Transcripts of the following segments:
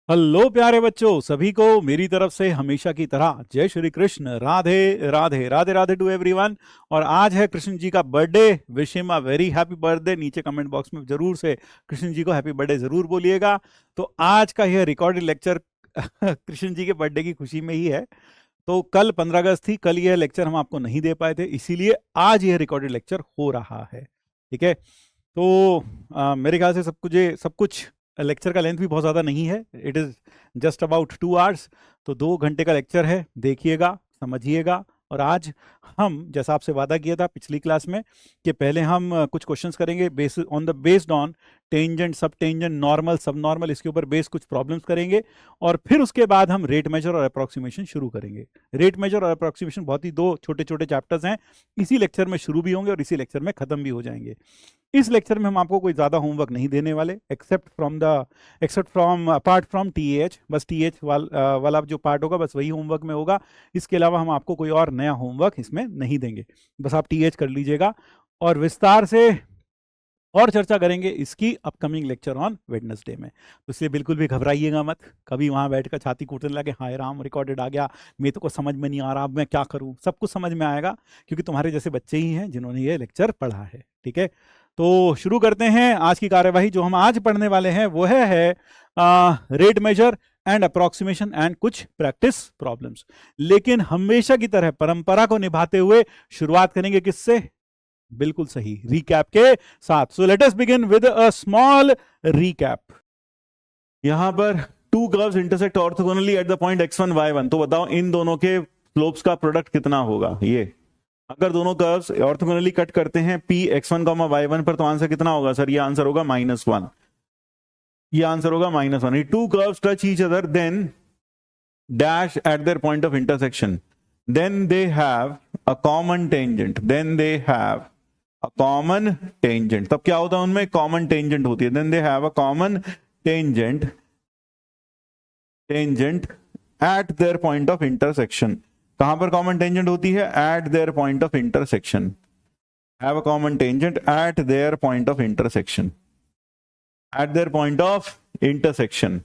Hello प्यारे बच्चों, सभी को मेरी तरफ से हमेशा की तरह जय श्री कृष्ण। Radhe Radhe Radhe Radhe to everyone. और आज है कृष्ण जी का birthday. Wish him a very happy birthday. नीचे कमेंट बॉक्स में जरूर से कृष्ण जी को हैप्पी बर्थडे जरूर बोलिएगा। तो आज का यह रिकॉर्डेड लेक्चर कृष्ण जी के बर्थडे की खुशी में ही है। तो कल 15 अगस्त थी, कल यह लेक्चर हम आपको नहीं दे पाए थे, इसीलिए आज यह रिकॉर्डेड लेक्चर हो रहा है। ठीक है। तो मेरे ख्याल से सब कुछ लेक्चर का लेंथ भी बहुत ज़्यादा नहीं है। It is just about 2 hours. तो 2 घंटे का लेक्चर है, देखिएगा, समझिएगा। और आज हम, जैसा आपसे वादा किया था पिछली क्लास में, कि पहले हम कुछ क्वेश्चंस करेंगे based on tangent, sub tangent, normal, सब नॉर्मल, इसके ऊपर बेस कुछ प्रॉब्लम्स करेंगे। और फिर उसके बाद हम रेट मेजर और अप्रॉक्सीमेशन शुरू करेंगे। रेट मेजर और अप्रॉक्सीमेशन बहुत ही दो छोटे छोटे चैप्टर्स हैं, इसी लेक्चर में शुरू भी होंगे और इसी लेक्चर में ख़त्म भी हो जाएंगे। इस लेक्चर में हम आपको कोई ज़्यादा होमवर्क नहीं देने वाले, except from apart from TH. बस टीएच वाला जो पार्ट होगा बस वही होमवर्क में होगा। इसके अलावा हम आपको कोई और नया होमवर्क इसमें नहीं देंगे। बस आप टीएच कर लीजिएगा और विस्तार से और चर्चा करेंगे इसकी अपकमिंग लेक्चर ऑन वेडनेसडे में। तो इसलिए बिल्कुल भी घबराइएगा मत। कभी वहाँ बैठकर छाती कूटने लगे, हाय राम रिकॉर्डेड आ गया, मेरे तो कुछ समझ में नहीं आ रहा, अब मैं क्या करूँ। सब कुछ समझ में आएगा, क्योंकि तुम्हारे जैसे बच्चे ही हैं जिन्होंने ये लेक्चर पढ़ा है। ठीक है। तो शुरू करते हैं आज की कार्यवाही। जो हम आज पढ़ने वाले हैं वो है rate measure and approximation and कुछ प्रैक्टिस प्रॉब्लम्स। लेकिन हमेशा की तरह परंपरा को निभाते हुए शुरुआत करेंगे किससे? बिल्कुल सही, रिकैप के साथ। So let us begin with a small recap. यहां पर to curves intersect orthogonally eight the point x1 y1। तो बताओ इन दोनों के स्लोप्स का प्रोडक्ट कितना होगा। ये अगर दोनों कर्व्स ऑर्थोगोनली कट करते हैं p x1 y1 पर, तो आंसर कितना होगा सर? ये आंसर होगा -1। ये आंसर होगा -1। Two curves touch each other then dash at their point of intersection, then they have a common tangent, then they have a common tangent. तब क्या होता है उनमें? कॉमन टेंजेंट होती है। Then they have a common tangent at their point of intersection. कहां पर common tangent होती है? At their point of intersection. Have a common tangent at their point of intersection, at their point of intersection.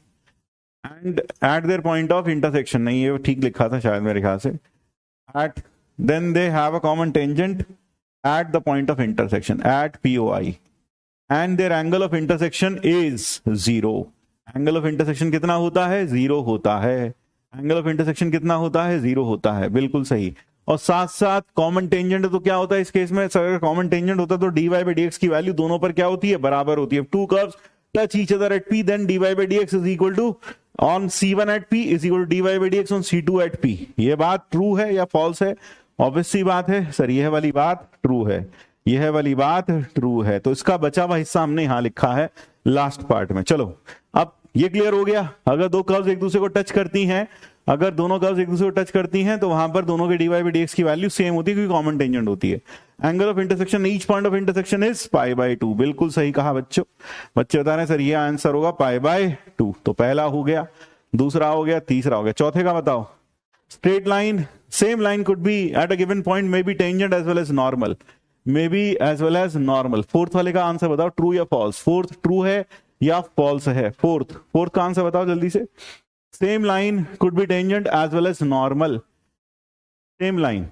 And at their point of intersection नहीं, ये ठीक लिखा था शायद मेरे ख्याल से। At then they have a common tangent at the point of intersection at POI and their angle of intersection is 0। angle of intersection कितना होता है? 0 होता है। angle of intersection कितना होता है? 0 होता है। बिल्कुल सही। और साथ साथ कॉमन टेंजेंट तो क्या होता है इस केस में? अगर कॉमन टेंजेंट होता तो dy by dx की वैल्यू दोनों पर क्या होती है? बराबर होती है। To curves touch each other at p, then dy by dx is equal to on C1 at p is equal to dy by dx on C2 at p। ये बात ट्रू है या फॉल्स है? ऑब्वियस सी बात है sir, यह वाली बात ट्रू है, यह वाली बात ट्रू है। तो इसका बचा हुआ हिस्सा हमने यहां लिखा है लास्ट पार्ट में। चलो अब ये क्लियर हो गया। अगर दो कर्व्स एक दूसरे को टच करती हैं, अगर दोनों कर्व्स एक दूसरे को टच करती हैं, तो वहां पर दोनों के dy by dx की वैल्यू सेम होती है, क्योंकि कॉमन टेंजेंट होती है। Angle of intersection each point of intersection is π/2। बिल्कुल सही कहा बच्चों। बच्चे बता रहे हैं सर ये आंसर होगा π/2। तो पहला हो गया, दूसरा हो गया, तीसरा हो गया। चौथे का बताओ। straight line, same line could be at a given point may be tangent as well as normal, may be as well as normal। Fourth वाले का आंसर बताओ, ट्रू या फॉल्स? फोर्थ ट्रू है या फॉल्स है? फोर्थ का answer बताओ जल्दी से। Same line could be tangent as well as normal, same line.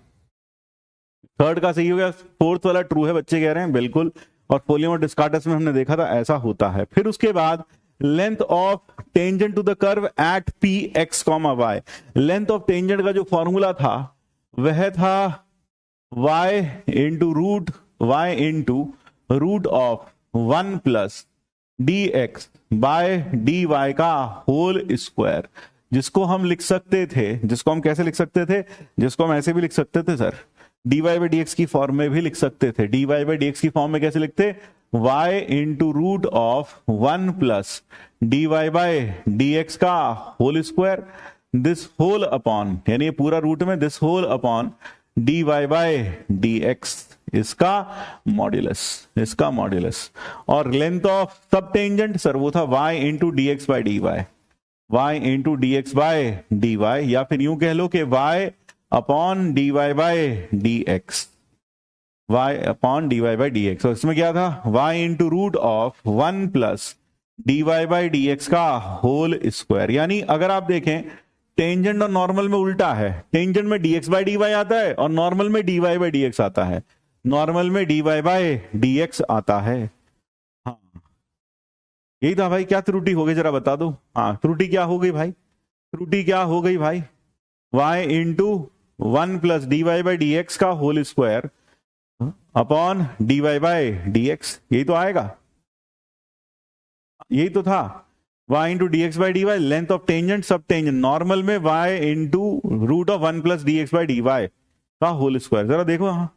Third का सही हो गया, फोर्थ वाला ट्रू है बच्चे कह रहे हैं, बिल्कुल। और फोलियम और डिस्कार्टस में हमने देखा था ऐसा होता है। फिर उसके बाद length of tangent to the curve at P x comma Y. Length of tangent का जो फॉर्मूला था वह था y into root of 1 plus dx by dy का होल स्क्वायर, जिसको हम लिख सकते थे, जिसको हम कैसे लिख सकते थे? जिसको हम ऐसे भी लिख सकते थे सर, dy by dx की फॉर्म में भी लिख सकते थे। dy by dx की फॉर्म में कैसे लिखते? y into root of 1 plus dy by dx का whole square, this whole upon, यानी ये पूरा रूट में this whole upon dy by dx, इसका मॉड्यूलस, इसका मॉड्यूलस। और length of sub tangent sir वो था y into dx by dy, y into dx by dy, या फिर यूं कह लो कि y upon dy by dx, y upon dy by dx। और इसमें क्या था? y into root of 1 plus dy by d x का होल स्क्वायर। यानी अगर आप देखें टेंजेंट और नॉर्मल में उल्टा है, टेंजेंट में dx बाई dy आता है और नॉर्मल में dy बाई dx आता है, नॉर्मल में dy बाई dx आता है। हाँ यही था भाई। क्या त्रुटि हो गई जरा बता दो। हाँ त्रुटि क्या हो गई भाई, त्रुटि क्या हो गई भाई, y into 1 plus d y by d x का whole square upon d y by d x, यही तो आएगा, यही तो था। y into d x by d y, length of tangent sub tangent, normal में y into root of 1 plus d x by d y का whole square. जरा देखो हाँ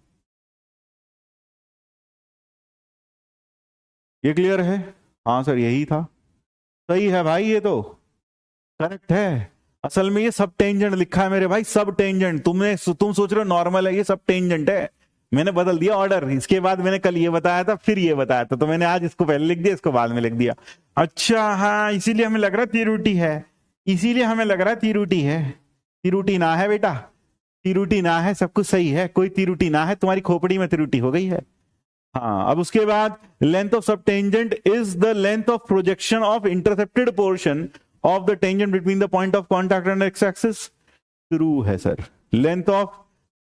ये क्लियर है। हाँ सर यही था, सही है भाई, ये तो करेक्ट है। असल में ये सब टेंजेंट लिखा है मेरे भाई, सब टेंजेंट। तुम सोच रहे हो नॉर्मल है, ये सब टेंजेंट है। मैंने बदल दिया ऑर्डर, इसके बाद मैंने कल ये बताया था फिर ये बताया था, तो मैंने आज इसको पहले लिख दिया, इसको बाद में लिख दिया। अच्छा हाँ इसीलिए हमें लग रहा है त्रिरुटि है, इसीलिए हमें लग रहा है त्रिरुटि है। त्रिरुटि ना है बेटा, त्रिरुटि ना है, सब कुछ सही है, कोई त्रिरुटि ना है, तुम्हारी खोपड़ी में त्रिरुटि हो गई है। हाँ अब उसके बाद length of sub tangent is the length of projection of intercepted portion of the tangent between the point of contact and x axis. True है sir. Length of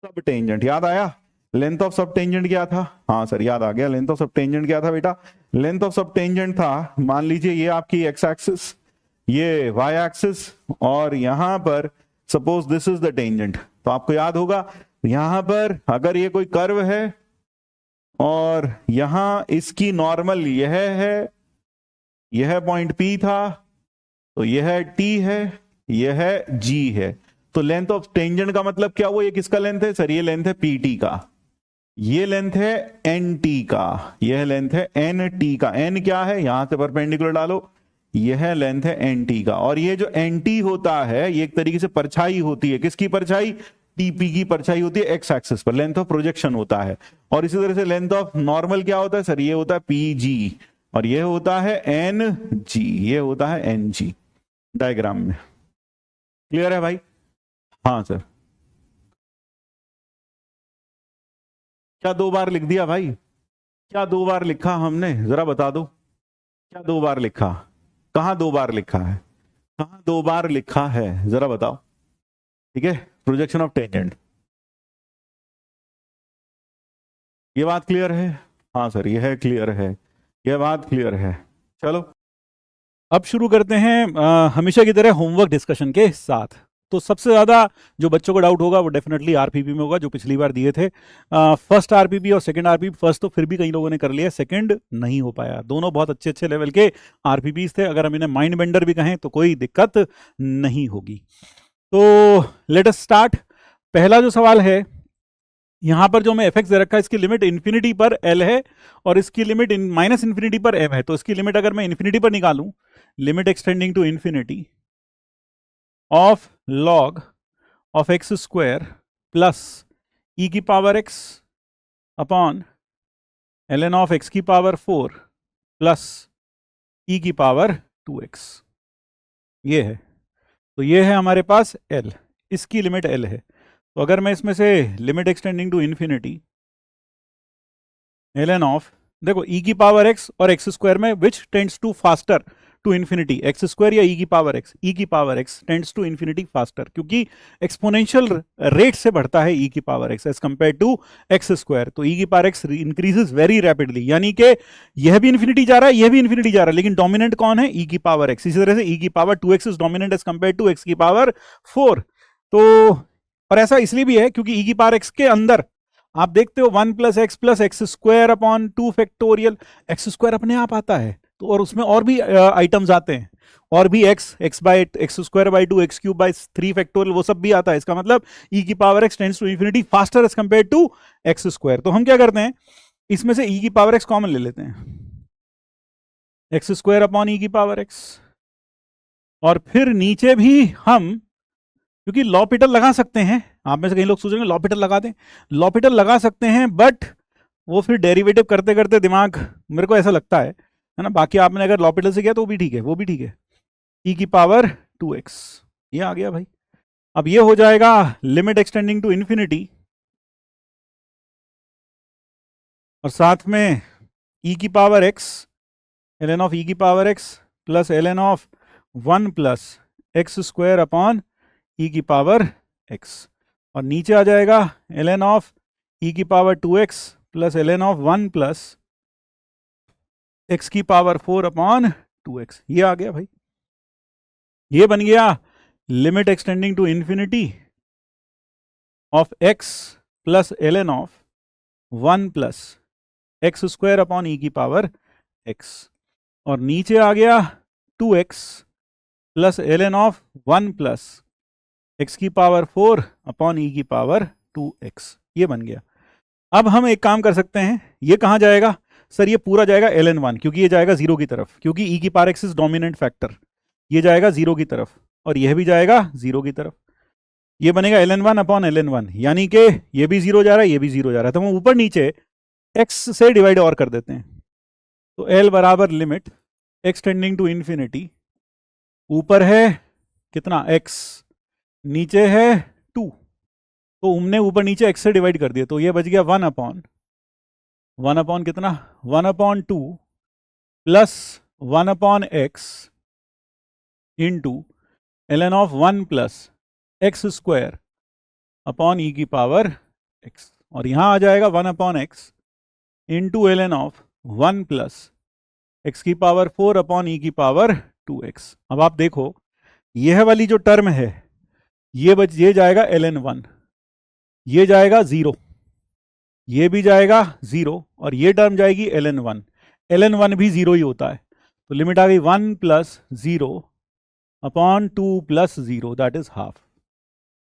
sub tangent याद आया, लेंथ ऑफ सब टेंजेंट क्या था। हाँ sir याद आ गया, length of sub tangent क्या था बेटा, लेंथ ऑफ सब टेंजेंट था, मान लीजिए ये आपकी एक्स एक्सिस, ये वाई एक्सिस, और यहां पर suppose this is the tangent. तो आपको याद होगा यहां पर अगर ये कोई कर्व है और यहां इसकी नॉर्मल यह है, यह पॉइंट P था, तो यह T है, यह G है, तो लेंथ ऑफ टेंजेंट का मतलब क्या हुआ, ये किसका लेंथ है सर, ये लेंथ है PT का, ये लेंथ है NT का, यह लेंथ है NT का। N क्या है, यहां से परपेंडिकुलर डालो, यह लेंथ है NT का। और ये जो NT होता है ये एक तरीके से परछाई होती है, किसकी परछाई, TP की परछाई होती है एक्स एक्सिस पर, लेंथ ऑफ प्रोजेक्शन होता है। और इसी तरह से लेंथ ऑफ नॉर्मल क्या होता है सर, ये होता है PG, और ये होता है NG, ये होता है NG डायग्राम में। क्लियर है भाई। हाँ सर क्या दो बार लिख दिया भाई, क्या दो बार लिखा हमने, जरा बता दो, क्या दो बार लिखा, कहां दो बार लिखा है, कहां दो बार लिखा है, जरा बताओ। ठीक है प्रोजेक्शन ऑफ टेंजेंट, ये बात क्लियर है। हाँ सर यह क्लियर है, यह बात क्लियर है। चलो अब शुरू करते हैं हमेशा की तरह होमवर्क डिस्कशन के साथ। तो सबसे ज़्यादा जो बच्चों को डाउट होगा वो डेफिनेटली आरपीपी में होगा, जो पिछली बार दिए थे। फर्स्ट आरपीपी और सेकंड आरपीपी, फर्स्ट तो फिर भी कई लोगों ने कर लिया, सेकंड नहीं हो पाया। दोनों बहुत अच्छे अच्छे लेवल के आरपीपीज थे, अगर हम इन्हें माइंड बेंडर भी कहें तो कोई दिक्कत नहीं होगी। तो लेट अस स्टार्ट। पहला जो सवाल है, यहां पर जो हमें एफ एक्स दे रखा है, इसकी लिमिट इन्फिनिटी पर एल है और इसकी लिमिट माइनस इन्फिनिटी पर एम है। तो इसकी लिमिट अगर मैं इन्फिनिटी पर निकालूं, limit extending to infinity of log of x square plus e की power x upon l n of x की पावर 4 प्लस ई की पावर 2x, ये है। तो ये है हमारे पास l, इसकी लिमिट l है। तो अगर मैं इसमें से limit extending to infinity l n of, देखो ई की पावर x और एक्स स्क्वायर में which tends to faster to infinity, x square या ई की पावर x, ई की power x tends to infinity faster, क्योंकि एक्सपोनेंशियल रेट से बढ़ता है ई की power x as compare to x square. तो ई की power x increases very rapidly, यानी कि यह भी इन्फिनिटी जा रहा है, यह भी इन्फिनिटी जा रहा है, लेकिन डोमिनेंट कौन है, ई की पावर x। इसी तरह से ई की power 2x is dominant as compare to x की पावर 4। तो और ऐसा इसलिए भी है क्योंकि ई की पावर x के अंदर आप देखते हो 1 plus x square upon 2 factorial, x square अपने आप आता है, तो और उसमें और भी आइटम्स आते हैं, और भी x by x square by 2, x cube by 3 factorial, वो सब भी आता है। इसका मतलब ई की power x tends to infinity faster as compare to x square. तो हम क्या करते हैं, इसमें से ई की पावर एक्स कॉमन ले लेते हैं, एक्स स्क्वायर अपॉन ई की पावर एक्स, और फिर नीचे भी हम, क्योंकि लॉपिटल लगा सकते हैं, आप में से कई लोग सोचेंगे लॉपिटल लगा दें, लॉपिटल लगा सकते हैं, बट वो फिर डेरिवेटिव करते करते दिमाग, मेरे को ऐसा लगता है ना, बाकी आपने अगर लॉपिटल से किया तो वो भी ठीक है, वो भी ठीक है। ई की पावर 2x, ये आ गया भाई। अब ये हो जाएगा लिमिट एक्सटेंडिंग टू इन्फिनिटी, और साथ में ई की power x, ln of e की power x plus ln of 1 plus x square upon e की पावर x, और नीचे आ जाएगा ln ऑफ ई की power 2x plus ln of 1 plus x की पावर 4 अपॉन 2x। ये आ गया भाई, ये बन गया limit extending to infinity of x plus ln of 1 plus x square upon e की पावर x, और नीचे आ गया 2x plus ln of 1 plus x की पावर 4 अपॉन ई की पावर 2x। ये बन गया। अब हम एक काम कर सकते हैं, ये कहाँ जाएगा सर? ये पूरा जाएगा ln1, क्योंकि ये जाएगा 0 की तरफ, क्योंकि ई की power x is dominant factor, ये जाएगा 0 की तरफ और यह भी जाएगा 0 की तरफ। ये बनेगा ln1 अपॉन ln1, यानी कि ये भी 0 जा रहा है, ये भी 0 जा रहा है, तो हम ऊपर नीचे x से डिवाइड और कर देते हैं। तो l बराबर लिमिट एक्सटेंडिंग टू इंफिनिटी, ऊपर है कितना x, नीचे है 2, तो हमने ऊपर नीचे x से डिवाइड कर दिया, तो ये बच गया 1 अपॉन कितना, 1 upon 2 plus 1 upon x into ln of 1 plus x square upon e की पावर x, और यहां आ जाएगा 1 upon x into ln of 1 plus x की पावर 4 अपॉन ई की पावर 2x। अब आप देखो, यह वाली जो टर्म है ये जाएगा ln1, ये जाएगा 0, ये भी जाएगा 0, और ये टर्म जाएगी ln1, ln1 भी 0 ही होता है, तो लिमिट आ गई 1 plus 0 upon 2 plus 0, that is half.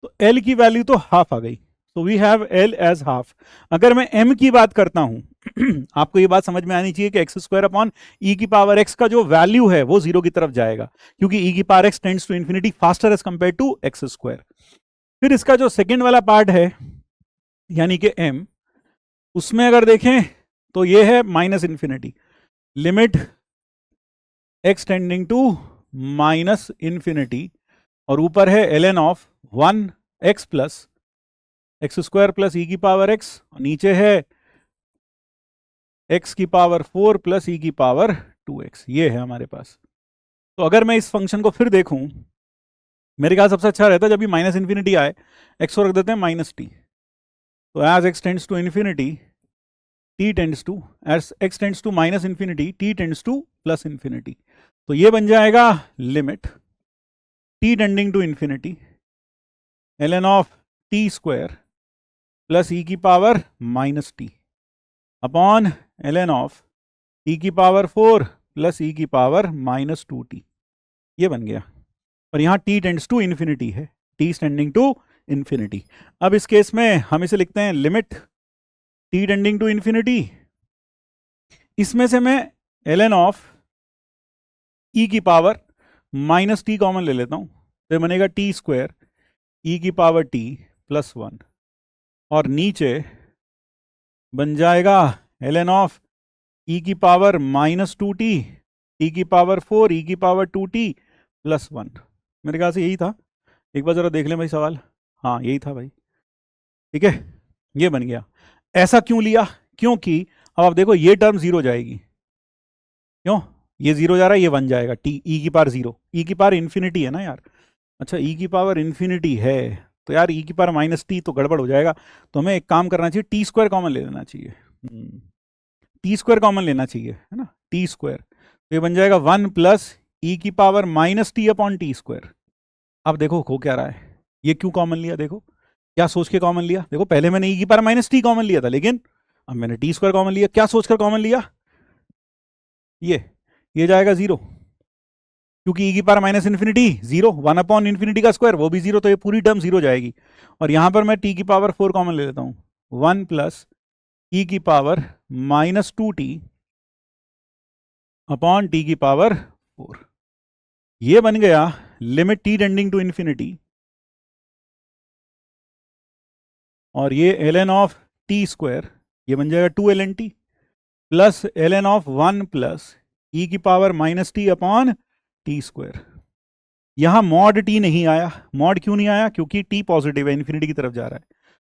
तो l की वैल्यू तो हाफ आ गई, so we have l as half. अगर मैं m की बात करता हूं आपको ये बात समझ में आनी चाहिए कि एक्स स्क्वायर अपॉन ई की पावर x का जो वैल्यू है वो 0 की तरफ जाएगा, क्योंकि ई की power x tends to infinity faster as compare to x square. फिर इसका जो सेकेंड वाला पार्ट है यानी कि m, उसमें अगर देखें तो ये है minus infinity, limit x tending to minus infinity, और ऊपर है ln of 1 x plus x square plus e की पावर x, और नीचे है x की पावर 4 प्लस ई की पावर 2x। ये है हमारे पास। तो अगर मैं इस फंक्शन को फिर देखूं, मेरे ख्याल सबसे अच्छा रहता है जब भी माइनस इंफिनिटी आए x को रख देते हैं माइनस टी, तो as x tends to infinity t tends to, as x tends to minus infinity t tends to plus infinity. तो ये बन जाएगा limit t tending to infinity ln of t square plus e की power minus t upon ln of e की power 4 plus e की power minus 2t। ये बन गया, और यहाँ t टेंड्स टू इंफिनिटी है, t टेंडिंग टू इंफिनिटी। अब इस केस में हम इसे लिखते हैं limit t tending to infinity, इसमें से मैं ln ऑफ e की पावर माइनस टी कॉमन ले लेता हूँ, तो बनेगा t स्क्वायर ई की पावर t प्लस 1, और नीचे बन जाएगा ln ऑफ e की पावर माइनस 2t t की पावर 4 e की पावर 2t प्लस 1। मेरे ख्याल से यही था, एक बार जरा देख लें भाई सवाल। हाँ यही था भाई, ठीक है, ये बन गया। ऐसा क्यों लिया? क्योंकि अब आप देखो ये टर्म 0 जाएगी, क्यों? ये 0 जा रहा है, ये 1 जाएगा, t e की पावर 0, e की पावर इन्फिनिटी है ना यार। अच्छा e की पावर इन्फिनिटी है तो यार e की पावर माइनस टी तो गड़बड़ हो जाएगा, तो हमें एक काम करना चाहिए, टी स्क्वायर कॉमन ले लेना चाहिए, टी स्क्वायर कॉमन लेना चाहिए, है ना, टी स्क्वायर। तो ये बन जाएगा 1 प्लस ई की power minus t upon t square. अब देखो हो क्या रहा है, ये क्यों कॉमन लिया? देखो क्या सोच के कॉमन लिया। देखो पहले मैंने ई की पावर माइनस टी कॉमन लिया था, लेकिन अब मैंने टी स्क्वायर कॉमन लिया। क्या सोचकर कॉमन लिया? ये जाएगा 0, क्योंकि ई की power minus infinity 0, 1 upon infinity का स्क्वायर वो भी 0, तो ये पूरी टर्म 0 जाएगी। और यहां पर मैं टी की पावर 4 कॉमन ले लेता हूं, 1 प्लस ई की power minus 2t upon t की पावर 4। ये बन गया limit t tending to infinity, और ये ln ऑफ टी स्क्वायर, ये बन जाएगा 2 ln t plus ln of 1 plus e की power minus t upon t square. यहां मॉड टी नहीं आया। मॉड क्यों नहीं आया? क्योंकि टी पॉजिटिव है, इन्फिनिटी की तरफ जा रहा है,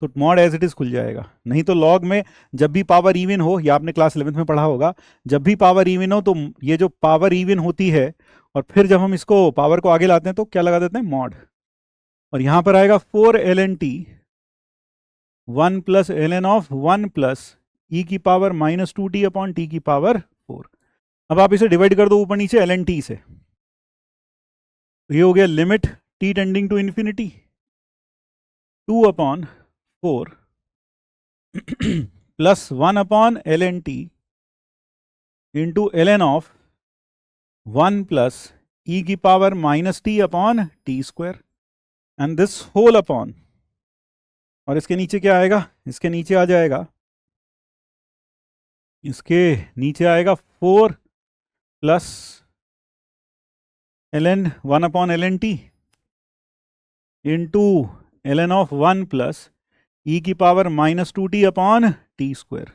तो मॉड एज इट इज खुल जाएगा। नहीं तो लॉग में जब भी पावर इवन हो, या आपने क्लास 11th में पढ़ा होगा, जब भी पावर इवन हो तो ये जो पावर इवन होती है और फिर जब हम इसको पावर को आगे लाते हैं तो क्या लगा देते हैं, मॉड, और यहां पर आएगा 4ln t 1 plus ln of 1 plus e की power minus 2t upon t की पावर 4। अब आप इसे डिवाइड कर दो ऊपर नीचे ln t से, तो ये हो गया limit t tending to infinity 2 upon 4 plus 1 upon ln t into ln of 1 plus e की power minus t upon t square and this whole upon, और इसके नीचे क्या आएगा, इसके नीचे आ जाएगा, इसके नीचे आएगा 4 plus ln 1 upon ln t into ln of 1 plus e की power minus 2t upon t square.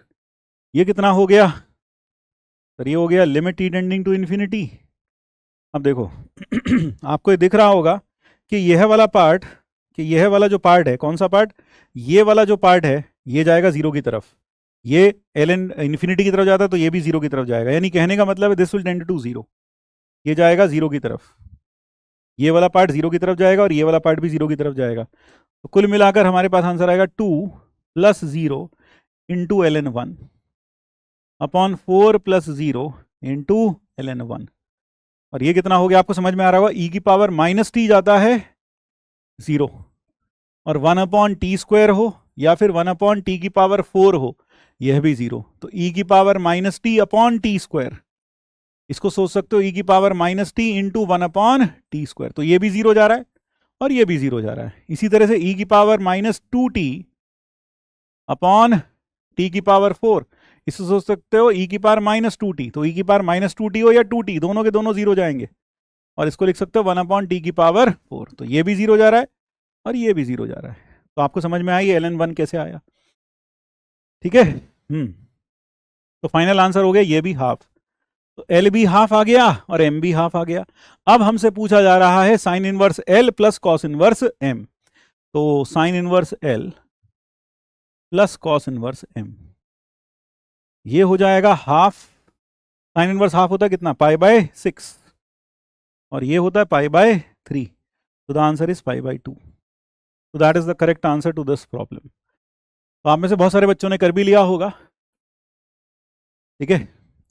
ये कितना हो गया सर, ये हो गया limit t tending to infinity. अब देखो आपको ये दिख रहा होगा कि यह वाला पार्ट, कि यह वाला जो पार्ट है, कौन सा पार्ट, ये वाला जो पार्ट है ये जाएगा जीरो की तरफ, ये ln इन्फिनिटी की तरफ जाता है तो ये भी जीरो की तरफ जाएगा, यानी कहने का मतलब है this will tend to zero, ये जाएगा जीरो की तरफ, ये वाला पार्ट जीरो की तरफ जाएगा और ये वाला पार्ट भी जीरो की तरफ जाएगा। तो कुल मिलाकर हमारे पास आंसर आएगा 2 plus 0 into ln 1 upon 4 plus 0 into ln 1, और ये कितना हो गया आपको समझ में आ रहा होगा, ई की पावर माइनस टी जाता है जीरो, और 1 अपॉन टी स्क्वायर हो या फिर 1 अपॉन टी की पावर 4 हो, यह भी जीरो, तो ई की power minus t upon t square, इसको सोच सकते हो ई की power minus T into 1 upon t square, तो ये भी जीरो जा रहा है और ये भी जीरो जा रहा है। इसी तरह से ई की power minus 2t upon t की पावर 4, इससे सोच सकते हो ई की पावर माइनस 2t, तो ई की पावर माइनस 2t हो या 2t, दोनों के दोनों जीरो जाएंगे, और इसको लिख सकते हो 1 अपॉन टी की पावर 4, तो ये भी जीरो जा रहा है और ये भी जीरो जा रहा है। तो आपको समझ में आई ln 1 कैसे आया, ठीक है। तो फाइनल आंसर हो गया ये भी हाफ, तो एल भी हाफ आ गया और एम भी हाफ आ गया। अब हमसे पूछा जा रहा है sine inverse L plus cos inverse M, तो sine inverse L plus cos inverse M, ये हो जाएगा हाफ, साइन इनवर्स हाफ होता है कितना, पाई बाय 6, और ये होता है पाई बाय 3, तो the answer is pi by 2, तो that is the correct answer to this problem. तो आप में से बहुत सारे बच्चों ने कर भी लिया होगा, ठीक है।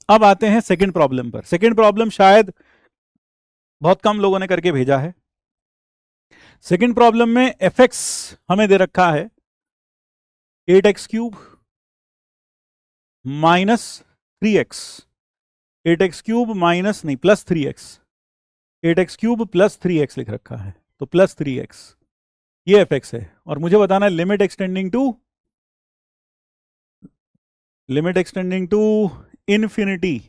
अब आते हैं सेकंड प्रॉब्लम पर। सेकंड प्रॉब्लम शायद बहुत कम लोगों ने करके भेजा है। सेकंड प्रॉब्लम में fx हमें दे रखा है 8x cube minus 3x, 8x cube minus नहीं plus 3x, 8x cube plus 3x लिख रखा है, तो प्लस 3x ये fx है, और मुझे बताना है लिमिट एक्सटेंडिंग टू इन्फिनिटी,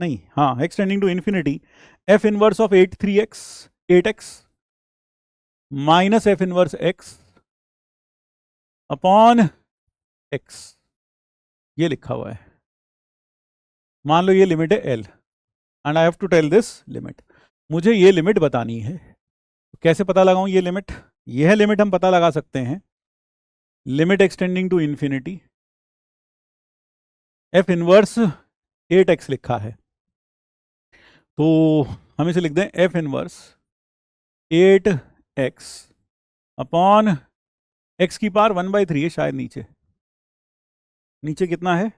नहीं हाँ x tending to infinity f inverse of 8x minus f inverse x upon x, ये लिखा हुआ है। मान लो ये लिमिट है l and I have to tell this limit, मुझे ये लिमिट बतानी है। कैसे पता लगाऊं ये लिमिट, यह लिमिट हम पता लगा सकते हैं, limit extending to infinity f inverse 8x लिखा है, तो हम इसे लिख दें f inverse 8x upon x की पावर 1/3 है, शायद नीचे कितना है,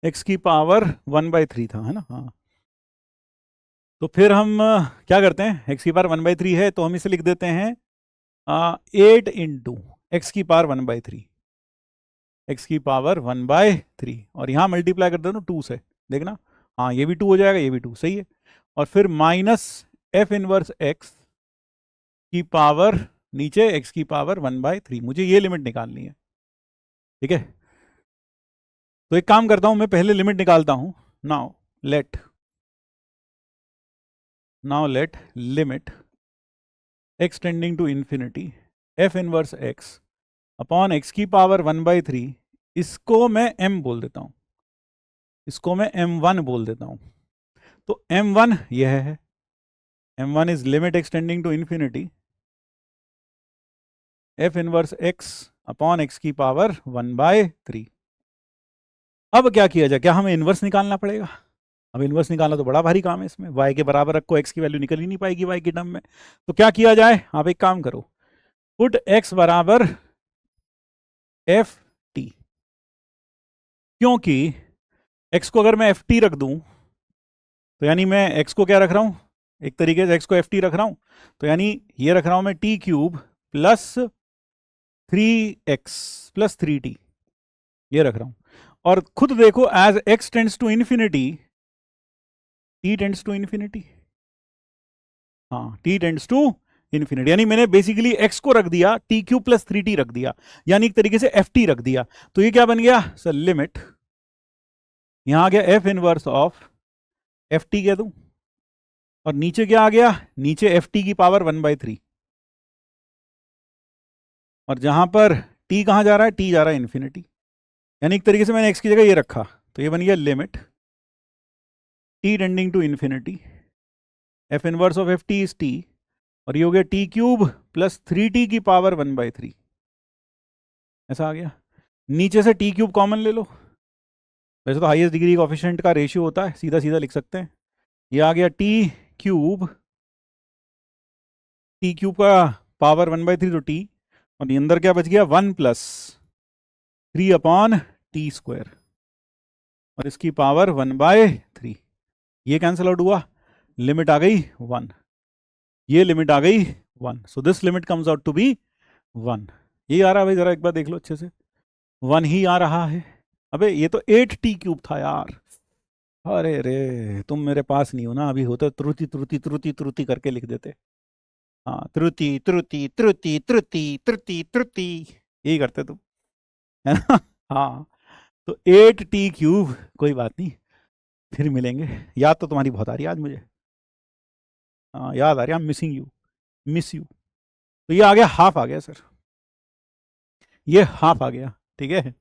x की पावर 1/3 था, है ना, हाँ। तो फिर हम क्या करते हैं, x की पावर 1/3 है तो हम इसे लिख देते हैं 8 इंटू एक्स की पावर 1/3, x की पावर 1/3, और यहाँ मल्टीप्लाई कर देना 2 से, देखना हाँ ये भी 2 हो जाएगा, ये भी 2 सही है, और फिर माइनस f इनवर्स x की पावर नीचे x की पावर 1/3, मुझे ये लिमिट निकालनी है, ठीक है। तो एक काम करता हूं, मैं पहले लिमिट निकालता हूं। Now let limit x tending to infinity f inverse x upon x की पावर 1/3, इसको मैं m बोल देता हूं, इसको मैं m1 बोल देता हूं। तो m1 यह है, m1 is limit extending to infinity f inverse x upon x की पावर 1/3। अब क्या किया जाए, क्या हमें इनवर्स निकालना पड़ेगा, अब इनवर्स निकालना तो बड़ा भारी काम है इसमें, y के बराबर रखो, x की वैल्यू निकल ही नहीं पाएगी y की टर्म में। तो क्या किया जाए, आप एक काम करो, पुट x बराबर एफ टी, क्योंकि x को अगर मैं एफ टी रख दूं तो यानी मैं x को क्या रख रहा हूं, एक तरीके से x को एफ टी रख रहा हूं, तो यानी ये रख रहा हूं मैं T cube plus 3x plus 3t, ये रख रहा हूं। और खुद देखो, as x tends to infinity, t tends to infinity, हाँ t टेंड्स टू इंफिनिटी, यानी मैंने बेसिकली x को रख दिया टी क्यूब प्लस 3t रख दिया, यानी एक तरीके से एफ टी रख दिया। तो ये क्या बन गया सर, लिमिट, यहां आ गया F inverse of f T कह दूं, और नीचे क्या आ गया, नीचे एफ टी की पावर 1/3, और जहां पर t कहां जा रहा है, t जा रहा है इंफिनिटी, यानी एक तरीके से मैंने x की जगह ये रखा, तो ये बन गया limit t tending to infinity, f inverse of f t is t, और ये हो गया टी क्यूब प्लस 3t की पावर 1/3, ऐसा आ गया। नीचे से टी क्यूब कॉमन ले लो, वैसे तो हाईएस्ट डिग्री कोएफिशिएंट का रेशियो होता है, सीधा सीधा लिख सकते हैं, ये आ गया टी क्यूब का पावर 1/3 तो टी, और ये अंदर क्या बच गया 1 प्लस 3/t², और इसकी पावर 1/3, ये कैंसिल आउट हुआ, लिमिट आ गई 1, ये लिमिट आ गई 1, so this limit comes out to be 1। ये आ रहा है भाई, जरा एक बार देख लो अच्छे से, 1 ही आ रहा है। अबे ये तो 8t³ था यार, अरे रे तुम मेरे पास नहीं हो ना, अभी होता त्रुटि त्रुटि त्रुटि त्रुटि करके लिख देते, हाँ त्रुटि त्रुटि त्रुटि त्रुटि त्रुटि त्रुटि, यही करते तुम, है ना। हाँ, तो 8t³, कोई बात नहीं, फिर मिलेंगे। याद तो तुम्हारी बहुत आ रही है आज मुझे, हाँ याद आ रही है, मिसिंग यू, मिस यू। तो ये आ गया हाफ आ गया सर, ये हाफ आ गया, ठीक है।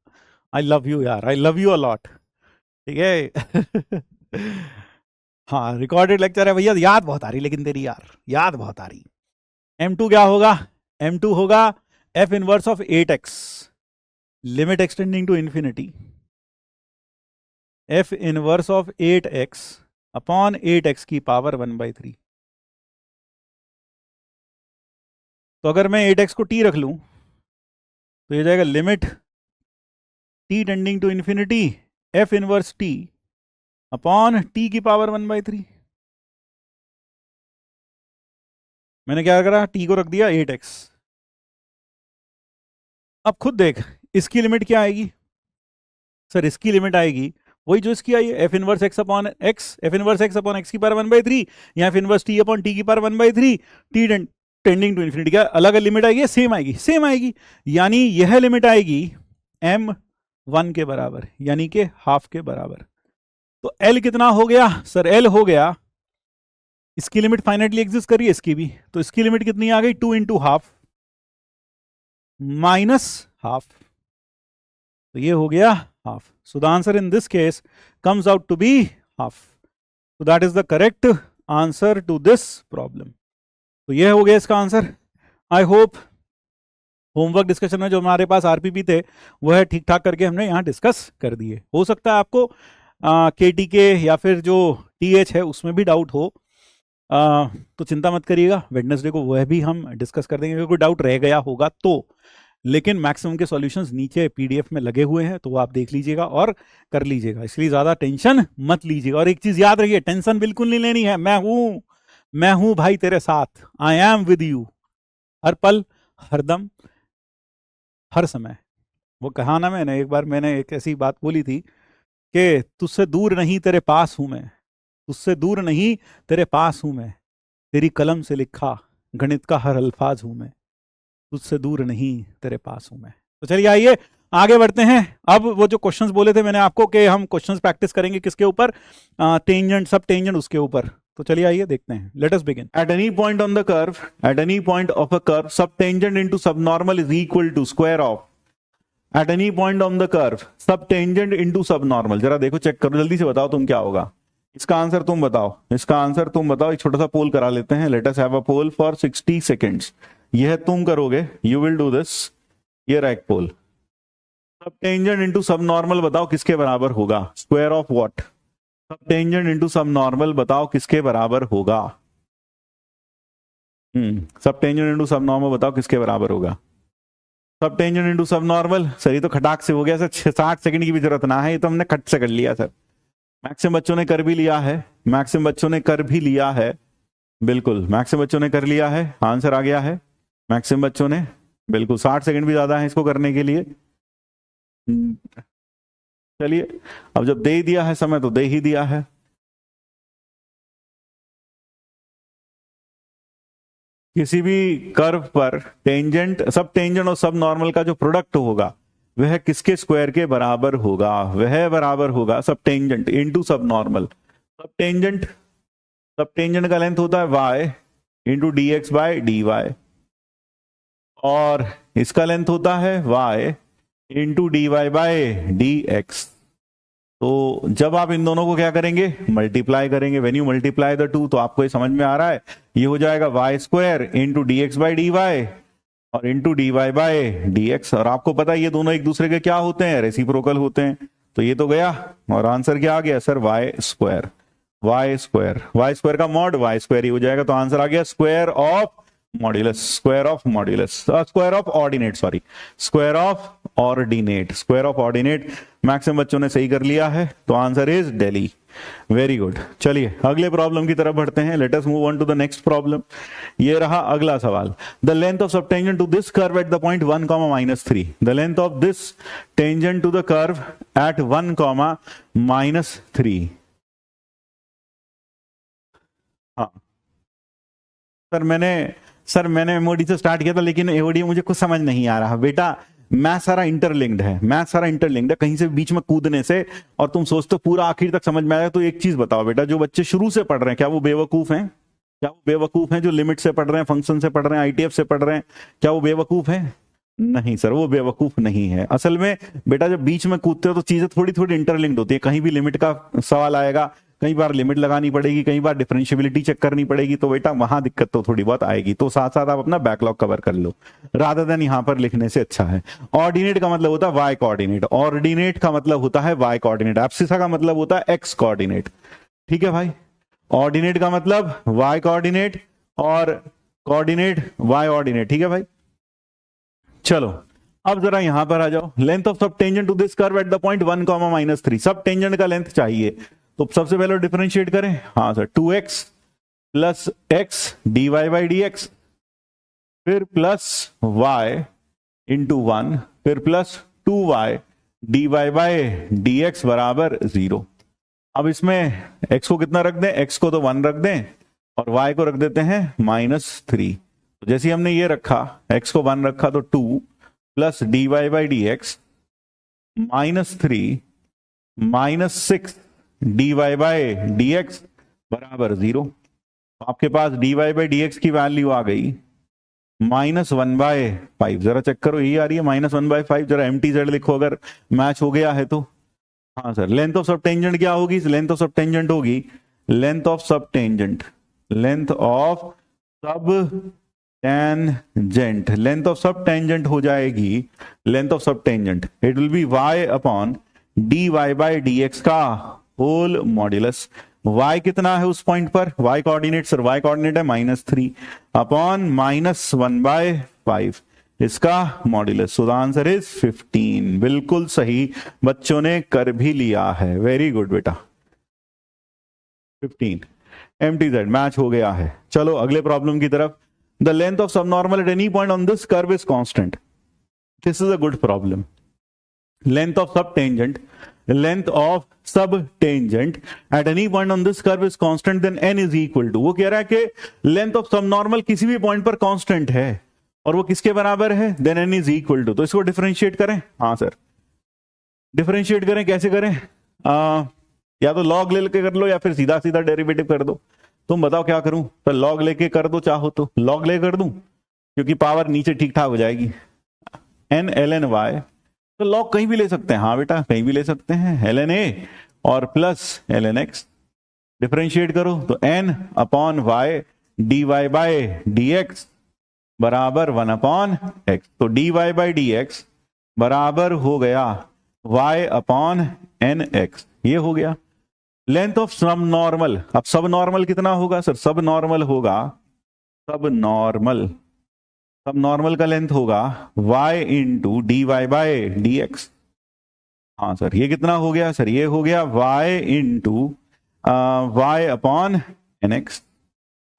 आई लव यू यार, आई लव यू अलॉट, ठीक है। हाँ रिकॉर्डेड लेक्चर है भैया, याद बहुत आ रही लेकिन तेरी यार, याद बहुत आ रही। m2 क्या होगा, m2 होगा f inverse of 8x, limit extending to infinity, f inverse of 8x upon 8x की पावर 1/3। तो अगर मैं 8x को t रख लूं तो ये जाएगा limit t tending to infinity f inverse t upon t की पावर 1/3। मैंने क्या करा, t को रख दिया 8x। अब खुद देख, इसकी लिमिट क्या आएगी सर, इसकी लिमिट आएगी वही जो इसकी आई है, f inverse x upon x, f inverse x upon x की पावर 1/3, या f inverse t upon t की power 1/3, t tending to infinity. क्या अलग अलग लिमिट आएगी, सेम आएगी, सेम आएगी, यानी यह लिमिट आएगी m1 के बराबर, यानी कि हाफ के बराबर। तो l कितना हो गया सर, l हो गया, इसकी लिमिट फाइनाइटली एग्जिस्ट कर रही है इसकी भी, तो इसकी लिमिट कितनी आ गई, 2 इंटू हाफ माइनस हाफ, तो ये हो गया half. So the answer in this case comes out to be half. So that is the correct answer to this problem. तो ये हो गया इसका answer. I hope homework discussion में जो हमारे पास आरपीपी थे वह ठीक ठाक करके हमने यहाँ डिस्कस कर दिए। हो सकता है आपको केटीके या फिर जो टीएच है उसमें भी डाउट हो, तो चिंता मत करिएगा, वेडनेसडे को वह भी हम डिस्कस कर देंगे, अगर कोई डाउट रह गया होगा तो। लेकिन मैक्सिमम के सॉल्यूशंस नीचे पीडीएफ में लगे हुए हैं, तो वो आप देख लीजिएगा और कर लीजिएगा, इसलिए ज़्यादा टेंशन मत लीजिएगा। और एक चीज़ याद रखिए, टेंशन बिल्कुल नहीं लेनी है, मैं हूं भाई तेरे साथ, आई एम विद यू, हर पल हर दम हर समय। वो कहा ना, मैंने एक बार मैंने एक ऐसी बात बोली थी कि तुझसे दूर नहीं तेरे पास हूं मैं, तुझसे दूर नहीं तेरे पास हूं मैं, तेरी कलम से लिखा गणित का हर अल्फाज हूं मैं, तुझसे दूर नहीं तेरे पास हूं मैं। तो चलिए आइए आगे बढ़ते हैं। अब वो जो क्वेश्चंस बोले थे मैंने आपको कि हम क्वेश्चंस प्रैक्टिस करेंगे किसके ऊपर, टेंजेंट सब टेंजेंट उसके ऊपर। तो चलिए आइए देखते हैं, let us begin. At any point on the curve, at any point of a curve, sub tangent into sub normal is equal to square of, at any point on the curve sub tangent into sub normal. जरा देखो, check करो, जल्दी से बताओ तुम क्या होगा इसका आंसर, तुम बताओ इसका आंसर, तुम बताओ। एक छोटा सा पोल करा लेते हैं, let us have a poll for 60 seconds. यह तुम करोगे, यू विल डू दिस, ये रहा एक पोल। सब टेंजेंट इनटू सब नॉर्मल बताओ किसके बराबर होगा, स्क्वायर ऑफ व्हाट, सब टेंजेंट इंटू सब नॉर्मल बताओ किसके बराबर होगा। Sub tangent into sub normal बताओ किसके बराबर होगा। Sub tangent into sub normal, sir ये तो खटाक से हो गया सर, 60 सेकंड की भी जरूरत ना है, ये तो हमने खट से कर लिया सर। मैक्सिमम बच्चों ने कर भी लिया है, मैक्सिमम बच्चों ने कर भी लिया है, बिल्कुल मैक्सिमम बच्चों ने कर लिया है, आंसर आ गया है मैक्सिमम बच्चों ने, बिल्कुल 60 सेकंड भी ज्यादा है इसको करने के लिए। चलिए अब जब दे ही दिया है समय तो दे ही दिया है। किसी भी कर्व पर टेंजेंट, सब टेंजेंट और सब नॉर्मल का जो प्रोडक्ट होगा वह किसके स्क्वायर के बराबर होगा, वह बराबर होगा sub tangent into sub normal. Sub tangent का लेंथ होता है y into d x by d y, और इसका लेंथ होता है y into d y by d x. तो जब आप इन दोनों को क्या करेंगे, मल्टीप्लाई करेंगे, when you multiply the two, तो आपको ये समझ में आ रहा है, ये हो जाएगा y square into d x by d y और into d y by d x. और आपको पता है ये दोनों एक दूसरे के क्या होते हैं, रेसिप्रोकल होते हैं। तो ये तो गया और आंसर क्या आ गया sir, y square. Y square का मॉड वाई स्क्वायर ही हो जाएगा, तो आंसर आ गया square of modulus, square of modulus, square of ordinate, sorry square of ordinate, square of ordinate. Maximum बच्चों ने सही कर लिया है, तो answer is Delhi. Very good. चलिए अगले प्रॉब्लम की तरफ बढ़ते हैं, let us move on to the next problem. ये रहा अगला सवाल। The length of sub tangent to this curve at the point 1, -3, the length of this tangent to the curve at 1, -3। हाँ सर मैंने एमओडी से स्टार्ट किया था, लेकिन एओडी मुझे कुछ समझ नहीं आ रहा बेटा। मैथ सारा इंटरलिंक्ड है, कहीं से बीच में कूदने से, और तुम सोचते हो पूरा आखिर तक समझ में आएगा। तो एक चीज बताओ बेटा, जो बच्चे शुरू से पढ़ रहे हैं क्या वो बेवकूफ हैं? क्या वो बेवकूफ हैं जो लिमिट से पढ़ रहे हैं, फंक्शन से पढ़ रहे हैं, आईटीएफ से पढ़ रहे हैं? क्या वो बेवकूफ हैं? नहीं सर, वो बेवकूफ नहीं है। असल में बेटा जब बीच में कूदते हो तो चीजें थोड़ी थोड़ी इंटरलिंक्ड होती है। कहीं भी लिमिट का सवाल आएगा, कई बार लिमिट लगानी पड़ेगी, कई बार डिफरेंशियबिलिटी चेक करनी पड़ेगी, तो बेटा वहां दिक्कत तो थोड़ी बहुत आएगी। तो साथ साथ आप अपना बैकलॉग कवर कर लो, रादर देन यहां पर लिखने से अच्छा है। ऑर्डिनेट का मतलब होता है वाई कोऑर्डिनेट, ऑर्डिनेट का मतलब होता है वाई कोऑर्डिनेट, एब्सिसा का मतलब होता है एक्स कोऑर्डिनेट। ठीक है भाई, ऑर्डिनेट का मतलब वाई कोऑर्डिनेट और कोऑर्डिनेट वाई ऑर्डिनेट। ठीक है भाई, चलो अब जरा यहां पर आ जाओ। Length of sub tangent to this curve at the point 1, -3, सब टेंजेंट का लेंथ चाहिए, तो सबसे पहले डिफरेंशिएट करें। हाँ sir, 2x plus x d y by d x, फिर प्लस y इंटू 1, फिर plus 2y d y by d x बराबर 0। अब इसमें x को कितना रख दें, x को तो 1 रख दें और y को रख देते हैं -3। तो जैसे हमने ये रखा, x को 1 रखा तो 2 plus d y by d x -3 -6 d y by d x बराबर 0। आपके पास d y by d x की वैल्यू आ गई -1/5। जरा चेक करो, यही आ रही है -1/5। जरा MTZ लिखो अगर मैच हो गया है तो। हाँ sir, length of sub tangent क्या होगी? लेंथ ऑफ सब टेंजेंट होगी, length of sub tangent, length of sub tangent, length of sub tangent हो जाएगी, length of sub tangent it will be y upon d y by d x का whole modulus. y कितना है उस point पर? y coordinate, sir y coordinate है -3 upon -1/5, इसका modulus. So the answer is 15। बिल्कुल सही, बच्चों ने कर भी लिया है, वेरी गुड बेटा, 15। MTZ मैच हो गया है। चलो अगले प्रॉब्लम की तरफ। The length of subnormal at any point on this curve is constant. This is a good problem. Length of sub tangent, length of sub tangent at any point on this curve is constant, then n is equal to, वो कह रहा है कि length of subnormal किसी भी point पर constant है और वो किसके बराबर है? Then n is equal to. तो इसको डिफरेंशिएट करें। हाँ सर, डिफरेंशिएट करें, कैसे करें? या तो लॉग लेके कर लो या फिर सीधा सीधा डेरिवेटिव कर दो। तुम बताओ क्या करूं? तो लॉग लेके कर दो, चाहो तो लॉग ले कर दूं, क्योंकि पावर नीचे ठीक ठाक हो जाएगी। n ln y, तो लॉग कहीं भी ले सकते हैं। हाँ बेटा, कहीं भी ले सकते हैं, ln a और प्लस ln x। डिफरेंशिएट करो तो n upon y d y by d x बराबर 1 अपॉन x। तो d y by d x बराबर हो गया y अपॉन nx, ये हो गया। लेंथ ऑफ सब नॉर्मल, अब सब नॉर्मल कितना होगा सर? सब नॉर्मल होगा, सब नॉर्मल, सब नॉर्मल का लेंथ होगा y into d y by d x. हाँ सर, ये कितना हो गया सर? ये हो गया y into y upon n x.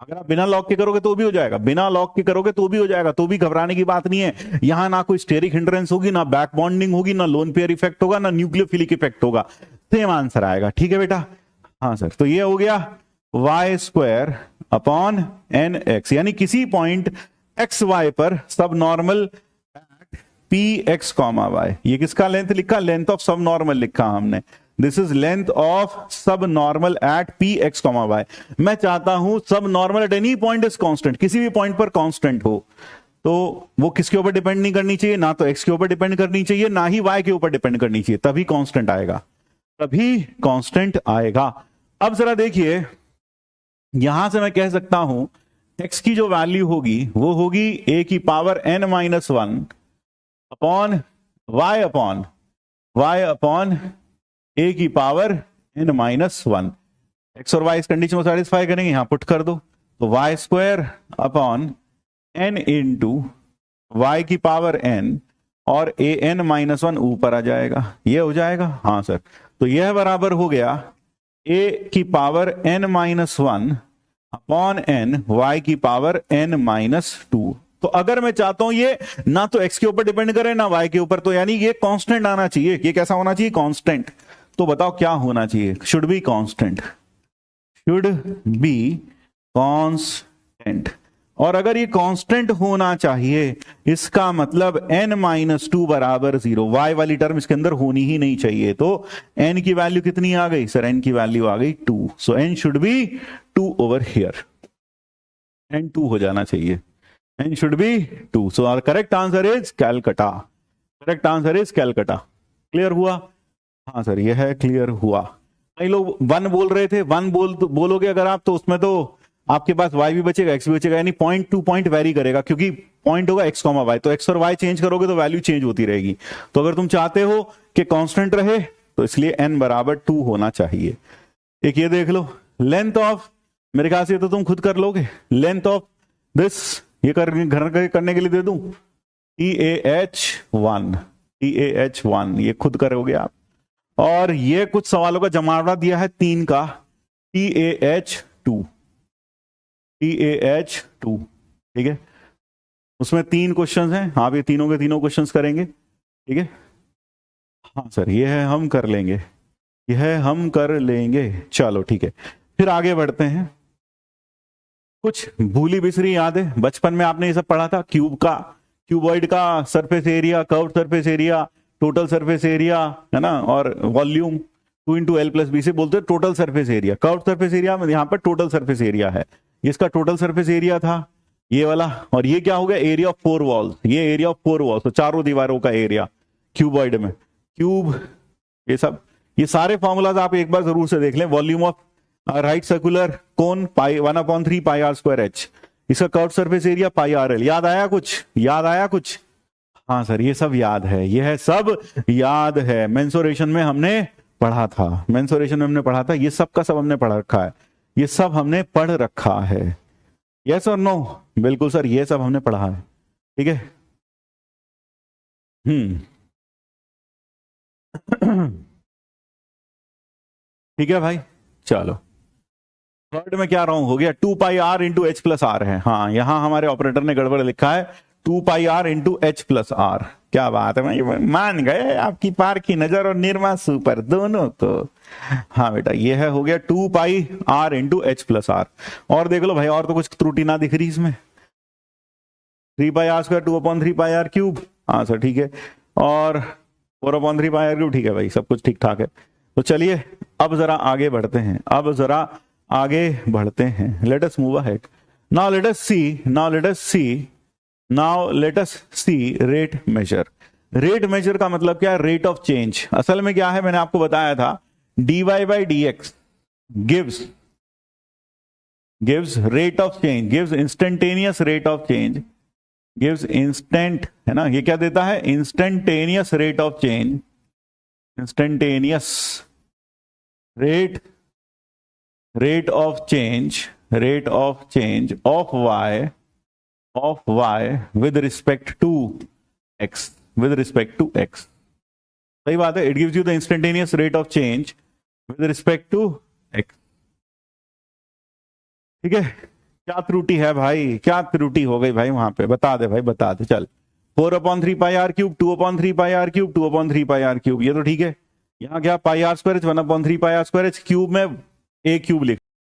अगर आप बिना लॉक के करोगे तो भी हो जाएगा, बिना लॉक के करोगे तो भी हो जाएगा, तो भी घबराने की बात नहीं है। यहां ना कोई स्टेरिक हिंड्रेंस होगी, ना बैक बॉन्डिंग होगी, ना लोन पेयर इफेक्ट होगा, ना न्यूक्लियोफिलिक इफेक्ट होगा, सेम आंसर आएगा। ठीक है बेटा? हाँ सर, तो ये हो गया y square upon n x, यानी किसी पॉइंट एक्स वाई पर sub normal p x comma y. ये किसका लेंथ लिखा? लेंथ ऑफ सब नॉर्मल लिखा हमने। This is length of sub normal at P x comma y. मैं चाहता हूं sub normal at any point is constant, किसी भी पॉइंट पर कांस्टेंट हो, तो वो किसके ऊपर डिपेंड नहीं करनी चाहिए? ना तो एक्स के ऊपर डिपेंड करनी चाहिए, ना ही वाई के ऊपर डिपेंड करनी चाहिए, तभी कांस्टेंट आएगा, तभी कांस्टेंट आएगा। अब जरा देखिए, यहां से मैं कह सकता हूं एक्स की जो वैल्यू होगी वो होगी ए की power n minus one upon y upon a की power n minus one. X और वाई इस कंडीशन को सेटिस्फाई करेंगे, यहां पुट कर दो, तो y square upon n into y की पावर एन और ए एन माइनस वन ऊपर आ जाएगा, ये हो जाएगा। हाँ सर, तो यह बराबर हो गया ए की power n minus one upon n y की पावर एन माइनस टू। तो अगर मैं चाहता हूं ये ना तो एक्स के ऊपर डिपेंड करे ना वाई के ऊपर, तो यानी ये कांस्टेंट आना चाहिए। ये कैसा होना चाहिए? कांस्टेंट। तो बताओ क्या होना चाहिए? Should be constant, should be constant. और अगर ये कांस्टेंट होना चाहिए, इसका मतलब n माइनस टू बराबर जीरो, y वाली टर्म इसके अंदर होनी ही नहीं चाहिए। तो n की वैल्यू कितनी आ गई सर? n की वैल्यू आ गई 2, so n should be 2 over here, n 2 हो जाना चाहिए, n should be 2। So our correct answer is Calcutta, correct answer is Calcutta. Clear हुआ? हाँ सर, यह है क्लियर हुआ। कई लोग वन बोल रहे थे, वन बोलोगे अगर आप, तो उसमें तो आपके पास y भी बचेगा, x भी बचेगा, यानी पॉइंट टू पॉइंट वेरी करेगा, क्योंकि पॉइंट होगा x कॉमा y, तो x और y चेंज करोगे तो वैल्यू चेंज होती रहेगी। तो अगर तुम चाहते हो कि कांस्टेंट रहे, तो इसलिए n बराबर 2 होना चाहिए। एक ये देख लो, लेंथ ऑफ, मेरे ख्याल से तो तुम खुद कर लोगे, लेंथ ऑफ दिस, ये घर करने के लिए दे दूं, TAH1, ये खुद करोगे आप। और ये कुछ सवालों का जमावड़ा दिया है 3 का, TAH2, ठीक है, उसमें 3 क्वेश्चंस हैं, आप ये तीनों के तीनों क्वेश्चंस करेंगे, ठीक है। हाँ सर, ये है हम कर लेंगे, यह हम कर लेंगे। चलो ठीक है, फिर आगे बढ़ते हैं। कुछ भूली बिसरी यादें, बचपन में आपने ये सब पढ़ा था, क्यूबॉइड का surface area, curve surface area, total surface area, है ना, और volume 2 into l plus b से बोलते हैं total surface area. Curve surface area में यहाँ पर टोटल सरफेस एरिया है, इसका टोटल सरफेस एरिया था ये वाला, और ये क्या हो गया? एरिया ऑफ 4 वॉल्स, ये एरिया ऑफ 4 वॉल्स, तो चारों दीवारों का एरिया क्यूबॉइड में, क्यूब, ये सब, ये सारे फॉर्मूलाज आप एक बार जरूर से देख लें। Volume of right circular cone pi 1/3 pi r square h, इसका curve surface area pi r l. याद आया कुछ? याद आया कुछ? हाँ सर, ये सब याद है, ये है सब याद है, मेंसुरेशन में हमने पढ़ा था, मेंसुरेशन में हमने पढ़ा था, ये सब का सब हमने पढ़ रखा है, ये सब हमने पढ़ रखा है। यस और नो? बिल्कुल सर, ये सब हमने पढ़ा है, ठीक है। ठीक है भाई, चलो थर्ड में क्या रॉन्ग हो गया? 2 pi r into h plus r है। हाँ, यहां हमारे ऑपरेटर ने गड़बड़ लिखा है 2 pi r into h plus r. क्या बात है भाई, मान गए आपकी पार की नजर और निर्मा सुपर दोनों को। हाँ बेटा, ये है हो गया 2 pi r into h plus r. और देख लो भाई, और तो कुछ त्रुटि ना दिख रही इसमें। 3 pi r square 2/3 pi r cube, हाँ सर ठीक है, और 4/3 पाई आर क्यूब, ठीक है भाई, सब कुछ ठीक ठाक है। तो चलिए अब जरा आगे बढ़ते हैं, अब जरा आगे बढ़ते हैं। Let us move ahead. Now let us see rate measure. Rate measure का मतलब क्या है? Rate of change. असल में क्या है, मैंने आपको बताया था, dy by dx gives rate of change, gives instantaneous rate of change, gives instant, है ना, ये क्या देता है? Instantaneous rate of change, instantaneous rate rate of change of y with respect to x, सही बात है. It gives you the instantaneous rate of change with respect to x. ठीक है. क्या त्रुटि है भाई, क्या त्रुटि हो गई भाई वहां पे, बता दे भाई, बता दे. चल 4/3 pi r cube, 2/3 pi r cube, 2/3 pi r cube, ये तो ठीक है. यहाँ क्या pi r square 1/3 pi r square, cube में a क्यूब लिख